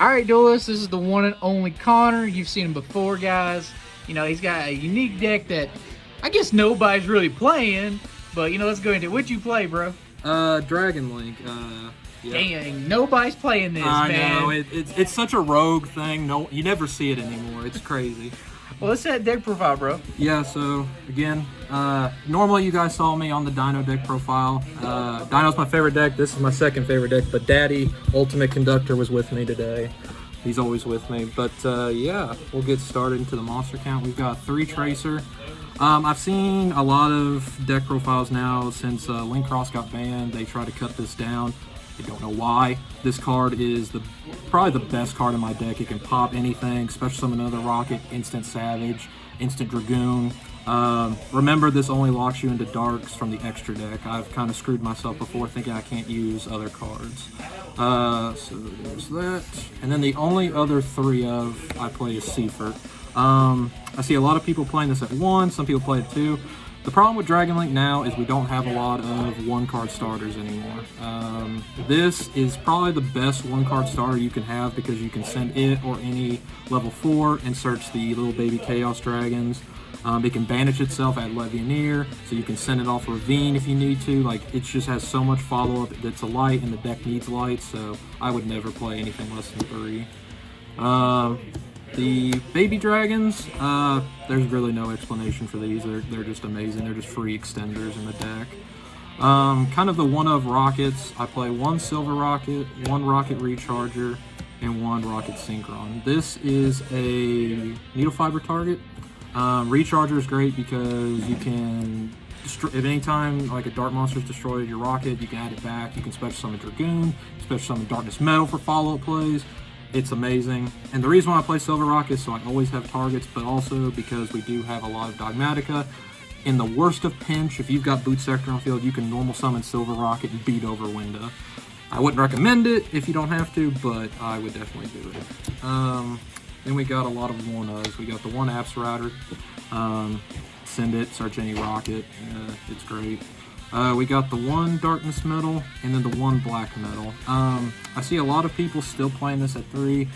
All right, Douglas, this is the one and only Connor. You've seen him before, guys. You know, he's got a unique deck that I guess nobody's really playing, but let's go into it. What'd you play, bro? Dragon Link. Yeah. Dang, nobody's playing this, I man. know it's such a rogue thing. No, you never see it anymore. It's crazy. Well, let's set deck profile, bro. Yeah. So again, normally you guys saw me on the Dino deck profile. Dino's my favorite deck. This is my second favorite deck. But Daddy, Ultimate Conductor, was with me today. He's always with me. But yeah, we'll get started into the monster count. We've got 3 Tracer. I've seen a lot of deck profiles now since Link Cross got banned. They try to cut this down. I don't know why. This card is probably the best card in my deck. It can pop anything, special summon another rocket, instant savage, instant dragoon. Remember, this only locks you into darks from the extra deck. I've kind of screwed myself before thinking I can't use other cards. So there's that. And then the only other 3 I play is Seifert. I see a lot of people playing this at 1, some people play it 2. The problem with Dragon Link now is we don't have a lot of 1-card starters anymore. This is probably the best 1-card starter you can have because you can send it or any level 4 and search the little baby Chaos Dragons. It can banish itself at Levianeer, so you can send it off Ravine if you need to. Like, it just has so much follow-up that's a light, and the deck needs light, so I would never play anything less than 3. The baby dragons, there's really no explanation for these. They're just amazing. They're just free extenders in the deck. Kind of the one of rockets. I play 1 silver rocket, 1 rocket recharger, and 1 rocket synchron. This is a needle fiber target. Recharger is great because you can destroy at any time like a dark monster is destroyed your rocket. You can add it back. You can special summon Dragoon, special summon Darkness Metal for follow-up plays. It's amazing. And the reason why I play Silver Rocket is so I always have targets, but also because we do have a lot of Dogmatica. In the worst of pinch, if you've got Boot Sector on field, you can normal summon Silver Rocket and beat over Winda. I wouldn't recommend it if you don't have to, but I would definitely do it. Then we got a lot of 1-ofs. We got the 1 Apps Router. Send it, search any rocket. It's great. We got the 1 Darkness Metal and then the 1 Black Metal. I see a lot of people still playing this at 3.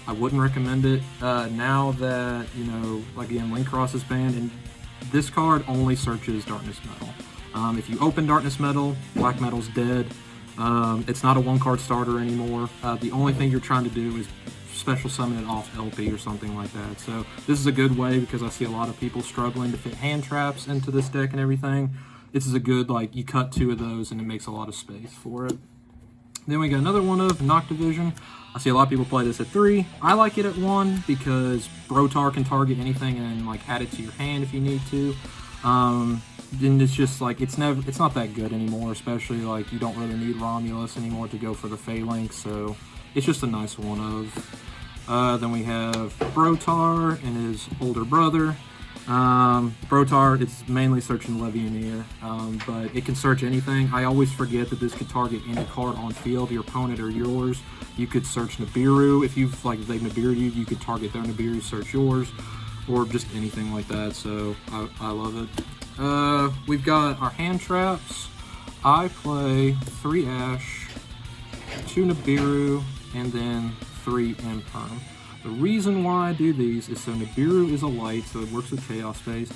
I wouldn't recommend it now that, like again, Link Cross is banned, and this card only searches Darkness Metal. If you open Darkness Metal, Black Metal's dead. It's not a 1-card starter anymore. The only thing you're trying to do is special summon it off LP or something like that. So this is a good way because I see a lot of people struggling to fit hand traps into this deck and everything. This is a good, you cut 2 of those and it makes a lot of space for it. Then we got another one of Noctivision. I see a lot of people play this at 3. I like it at 1 because Brotar can target anything and add it to your hand if you need to. Then it's just it's not that good anymore, especially you don't really need Romulus anymore to go for the Phalanx, so it's just a nice 1-of. Then we have Brotar and his older brother. Brotar, it's mainly searching Levianeer, but it can search anything. I always forget that this could target any card on field, your opponent or yours. You could search Nibiru. If you've they Nibiru you could target their Nibiru, search yours, or just anything like that, so I love it. We've got our hand traps. I play 3 Ash, 2 Nibiru, and then 3 Imperm. The reason why I do these is so Nibiru is a light, so it works with Chaos Phase.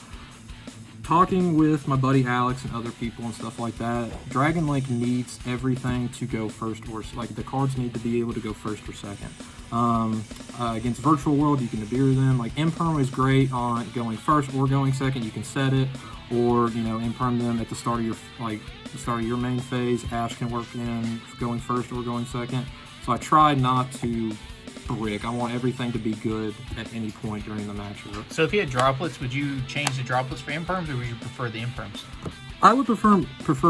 Talking with my buddy Alex and other people and stuff like that, Dragon Link needs everything to go first or the cards need to be able to go first or second. Against Virtual World, you can Nibiru them. Imperm is great on going first or going second. You can set it, or Imperm them at the start of your main phase. Ash can work in going first or going second. So I try not to brick. I want everything to be good at any point during the matchup. So if you had droplets, would you change the droplets for Imperms, or would you prefer the Imperms? I would prefer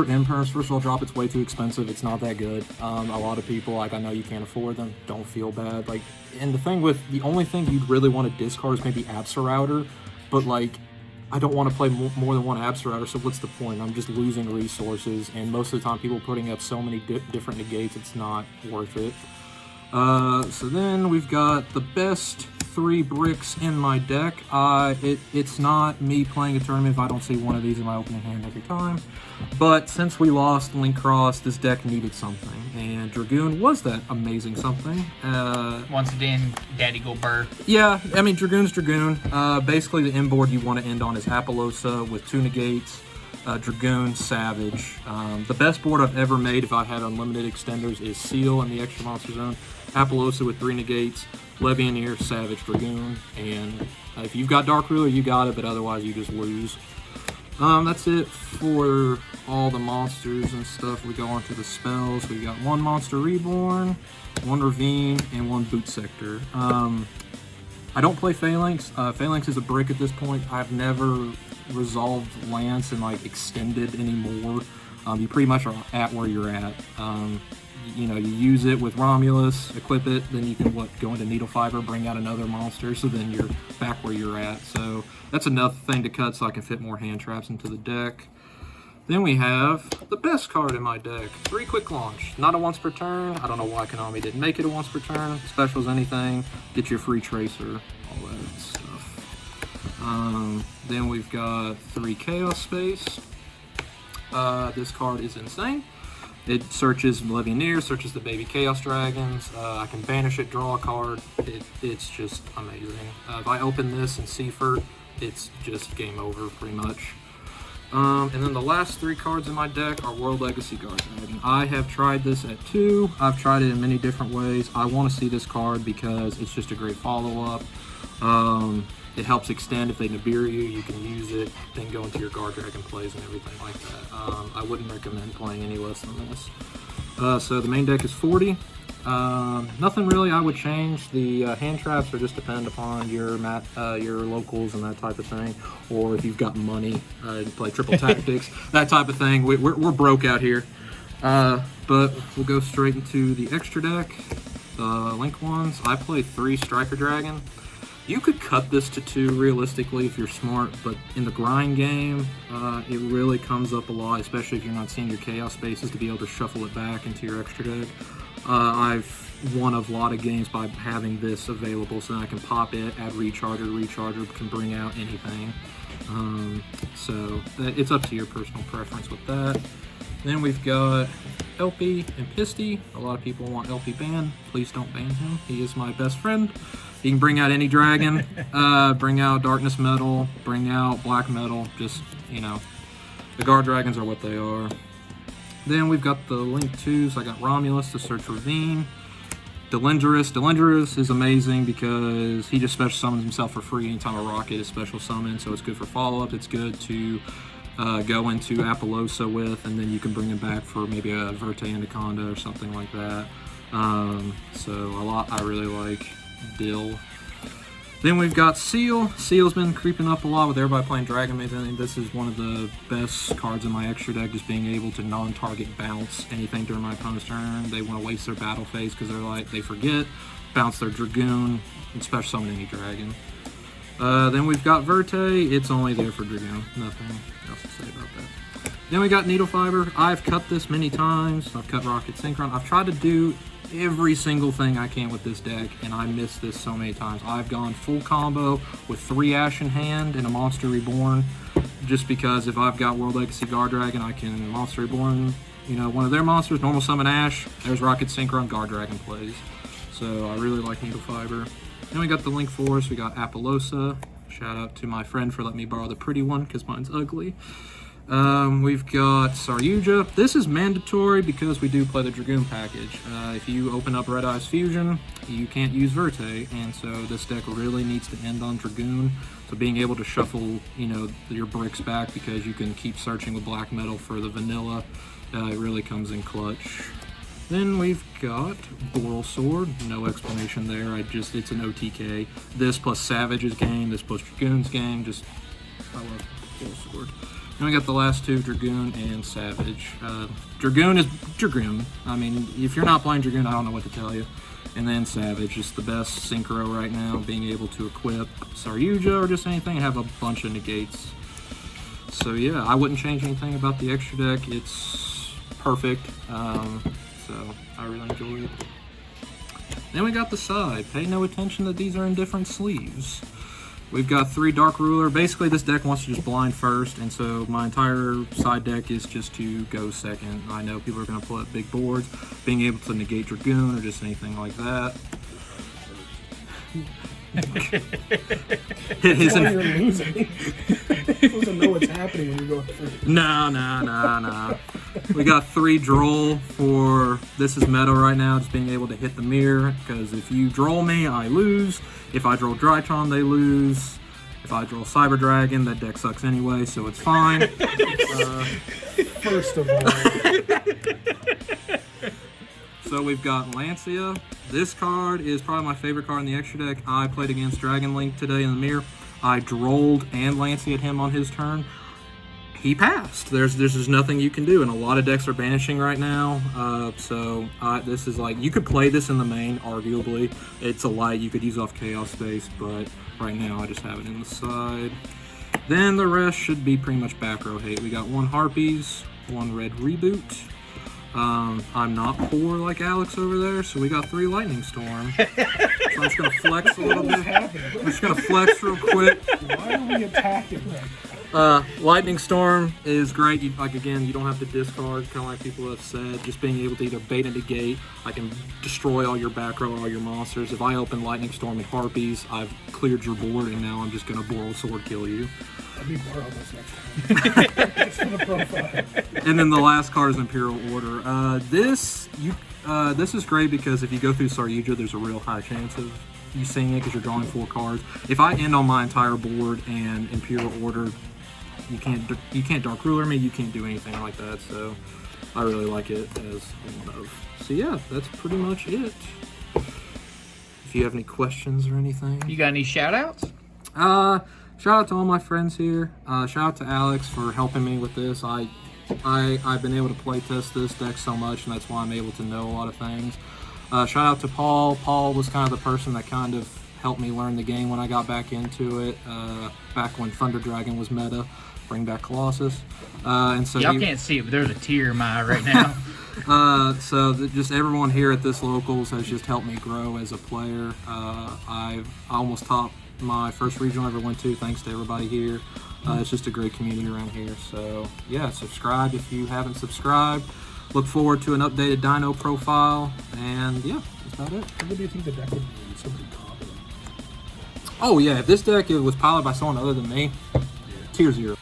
Imperms. First of all, droplets way too expensive. It's not that good. A lot of people, I know you can't afford them. Don't feel bad. And the only thing you'd really want to discard is maybe Router, but I don't want to play more than 1 Router, so what's the point? I'm just losing resources, and most of the time people are putting up so many different negates, it's not worth it. So then we've got the best 3 bricks in my deck. It's not me playing a tournament if I don't see one of these in my opening hand every time. But since we lost Link Cross, this deck needed something, and Dragoon was that amazing something. Once again, Daddy go burr. Yeah, I mean, Dragoon's Dragoon. Basically, the end board you want to end on is Appaloosa with 2 negates, Dragoon, Savage. The best board I've ever made if I had unlimited extenders is Seal in the extra monster zone, Appaloosa with 3 negates, Levianeer, Savage, Dragoon, and if you've got Dark Ruler, you got it, but otherwise you just lose. That's it for all the monsters and stuff. We go on to the spells. We got 1 Monster Reborn, 1 Ravine, and 1 Boot Sector. I don't play Phalanx. Phalanx is a brick at this point. I've never resolved Lance and like extended anymore. You pretty much are at where you're at. You know, you use it with Romulus, equip it, then you can go into Needle Fiber, bring out another monster, so then you're back where you're at. So that's another thing to cut so I can fit more hand traps into the deck. Then we have the best card in my deck, 3 Quick Launch. Not a once per turn. I don't know why Konami didn't make it a once per turn. Specials anything, get your free Tracer, all that stuff. Then we've got 3 Chaos Space. This card is insane. It searches Levianeer, searches the baby Chaos Dragons. I can banish it, draw a card. It's just amazing. If I open this and Seafert, it's just game over pretty much. And then the last 3 cards in my deck are World Legacy Guard Dragon. I have tried this at 2. I've tried it in many different ways. I want to see this card because it's just a great follow-up. It helps extend if they Nibiru you. You can use it, then go into your Guard Dragon plays and everything like that. I wouldn't recommend playing any less than this. So the main deck is 40. Nothing really I would change. The hand traps are just depend upon your locals and that type of thing, or if you've got money to play triple tactics, that type of thing. We're broke out here. But we'll go straight into the extra deck. The Link ones. I play 3 Striker Dragon. You could cut this to 2 realistically if you're smart, but in the grind game, it really comes up a lot, especially if you're not seeing your Chaos Spaces to be able to shuffle it back into your extra deck. I've won a lot of games by having this available, so then I can pop it, add Recharger can bring out anything. So it's up to your personal preference with that. Then we've got LP and Pisty. A lot of people want LP banned. Please don't ban him. He is my best friend. He can bring out any dragon, bring out Darkness Metal, bring out Black Metal, just, you know, the Guard Dragons are what they are. Then we've got the Link 2s. I got Romulus to search Ravine. Delindorus. Delindorus is amazing because he just special summons himself for free anytime a rocket is special summoned, so it's good for follow-up. It's good to go into Appaloosa with, and then you can bring him back for maybe a Verte Anaconda or something like that. So I really like Dill. Then we've got Seal. Seal's been creeping up a lot with everybody playing Dragon Maid. I think this is one of the best cards in my extra deck, just being able to non-target bounce anything during my opponent's turn. They want to waste their battle phase because they forget, bounce their Dragoon, and special summon any dragon. Then we've got Verte. It's only there for Dragoon. Nothing else to say about that. Then we got Needle Fiber. I've cut this many times. I've cut Rocket Synchron. I've tried to do every single thing I can with this deck, and I missed this so many times. I've gone full combo with 3 Ash in hand and a Monster Reborn, just because if I've got World Legacy Guard Dragon, I can Monster Reborn, you know, one of their monsters, normal summon Ash, there's Rocket Synchron, Guard Dragon plays. So I really like Needle Fiber. Then we got the Link Force, we got Appaloosa. Shout out to my friend for letting me borrow the pretty one, because mine's ugly. We've got Saryuja. This is mandatory because we do play the Dragoon package. If you open up Red Eyes Fusion, you can't use Verte, and so this deck really needs to end on Dragoon. So being able to shuffle, you know, your bricks back because you can keep searching with Black Metal for the vanilla, it really comes in clutch. Then we've got Boral Sword. No explanation there. It's an OTK. This plus Savage's game. This plus Dragoon's game. I love Boral Sword. Then we got the last 2, Dragoon and Savage. Dragoon is Dragoon. I mean, if you're not playing Dragoon, I don't know what to tell you. And then Savage is the best synchro right now, being able to equip Saryuja or just anything and have a bunch of negates. So yeah, I wouldn't change anything about the extra deck. It's perfect. So I really enjoy it. Then we got the side. Pay no attention that these are in different sleeves. We've got 3 Dark Ruler. Basically, this deck wants to just blind first, and so my entire side deck is just to go second. I know people are going to pull up big boards, being able to negate Dragoon or just anything like that. Hit his. You're losing. You're supposed to know what's happening when you're going first. No. We got 3 Droll for this is meta right now, just being able to hit the mirror. Because if you Droll me, I lose. If I Droll Drytron, they lose. If I Droll Cyber Dragon, that deck sucks anyway, so it's fine. First of all. So we've got Lancia. This card is probably my favorite card in the extra deck. I played against Dragon Link today in the mirror. I Drolled and Lancia'd him on his turn. He passed. There's just nothing you can do, and a lot of decks are banishing right now. This is like, you could play this in the main, arguably. It's a light you could use off Chaos Space, but right now I just have it in the side. Then the rest should be pretty much back row hate. We got 1 Harpies, 1 Red Reboot. I'm not poor like Alex over there, so we got 3 Lightning Storm. So I'm just gonna flex a little bit. I'm just gonna flex real quick. Why are we attacking right Lightning Storm is great. You don't have to discard, kind of like people have said. Just being able to either bait and negate, I can destroy all your back row, all your monsters. If I open Lightning Storm and Harpies, I've cleared your board, and now I'm just gonna Boral Sword kill you. Let me borrow this next time. It's for the profile. And then the last card is Imperial Order. This is great because if you go through Saryuja, there's a real high chance of you seeing it because you're drawing 4 cards. If I end on my entire board and Imperial Order, you can't Dark Ruler me, you can't do anything like that. So I really like it as one of. So yeah, that's pretty much it. If you have any questions or anything. You got any shout outs? Shout out to all my friends here. Shout out to Alex for helping me with this. I've been able to play test this deck so much, and that's why I'm able to know a lot of things. Shout out to Paul. Paul was kind of the person that kind of helped me learn the game when I got back into it. Back when Thunder Dragon was meta, bring back Colossus. And so y'all can't see it, but there's a tear in my eye right now. Just everyone here at this locals has just helped me grow as a player. I almost topped my first regional I ever went to, thanks to everybody here. It's just a great community around here. So yeah, subscribe if you haven't subscribed. Look forward to an updated Dino profile, and yeah, that's about it. What do you think the deck would be? Somebody competent? Oh yeah, if this deck was piloted by someone other than me, tier 0.